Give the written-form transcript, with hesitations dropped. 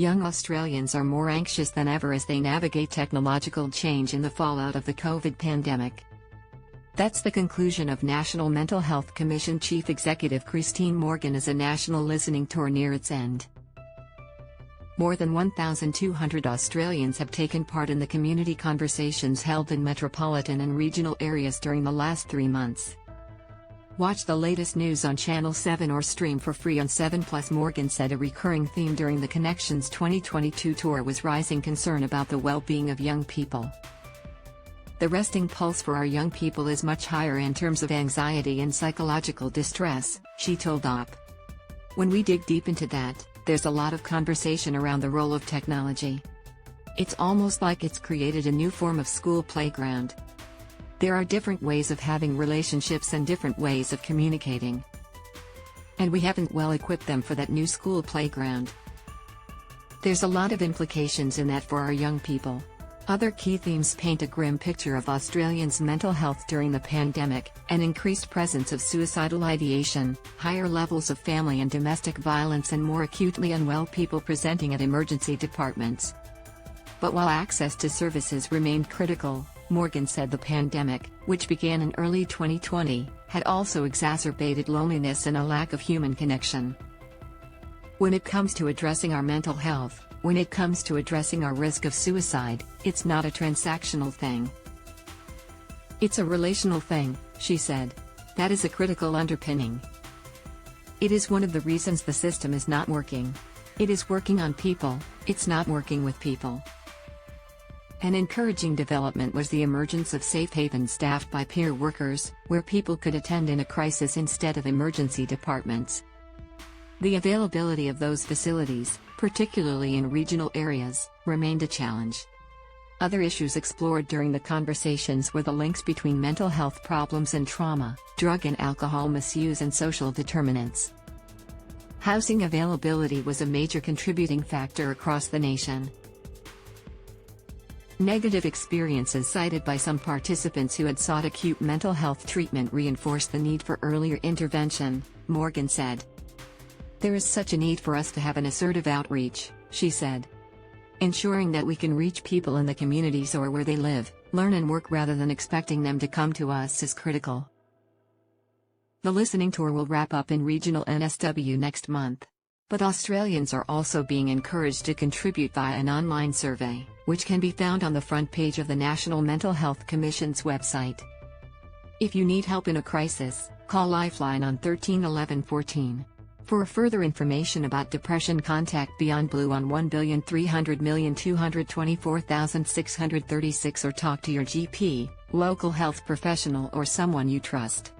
Young Australians are more anxious than ever as they navigate technological change in the fallout of the COVID pandemic. That's the conclusion of National Mental Health Commission Chief Executive Christine Morgan as a national listening tour near its end. More than 1,200 Australians have taken part in the community conversations held in metropolitan and regional areas during the last 3 months. Watch the latest news on Channel 7 or stream for free on 7+. Morgan said a recurring theme during the Connections 2022 tour was rising concern about the well-being of young people. The resting pulse for our young people is much higher in terms of anxiety and psychological distress, she told OP. When we dig deep into that, there's a lot of conversation around the role of technology. It's almost like it's created a new form of school playground. There are different ways of having relationships and different ways of communicating. And we haven't well equipped them for that new school playground. There's a lot of implications in that for our young people. Other key themes paint a grim picture of Australians' mental health during the pandemic: an increased presence of suicidal ideation, higher levels of family and domestic violence, and more acutely unwell people presenting at emergency departments. But while access to services remained critical, Morgan said the pandemic, which began in early 2020, had also exacerbated loneliness and a lack of human connection. When it comes to addressing our mental health, when it comes to addressing our risk of suicide, it's not a transactional thing. It's a relational thing, she said. That is a critical underpinning. It is one of the reasons the system is not working. It is working on people, it's not working with people. An encouraging development was the emergence of safe havens staffed by peer workers, where people could attend in a crisis instead of emergency departments. The availability of those facilities, particularly in regional areas, remained a challenge. Other issues explored during the conversations were the links between mental health problems and trauma, drug and alcohol misuse, and social determinants. Housing availability was a major contributing factor across the nation. Negative experiences cited by some participants who had sought acute mental health treatment reinforced the need for earlier intervention, Morgan said. There is such a need for us to have an assertive outreach, she said. Ensuring that we can reach people in the communities or where they live, learn and work rather than expecting them to come to us is critical. The listening tour will wrap up in regional NSW next month. But Australians are also being encouraged to contribute via an online survey, which can be found on the front page of the National Mental Health Commission's website. If you need help in a crisis, call Lifeline on 13 11 14. For further information about depression, contact Beyond Blue on 1,300,224,636 or talk to your GP, local health professional, or someone you trust.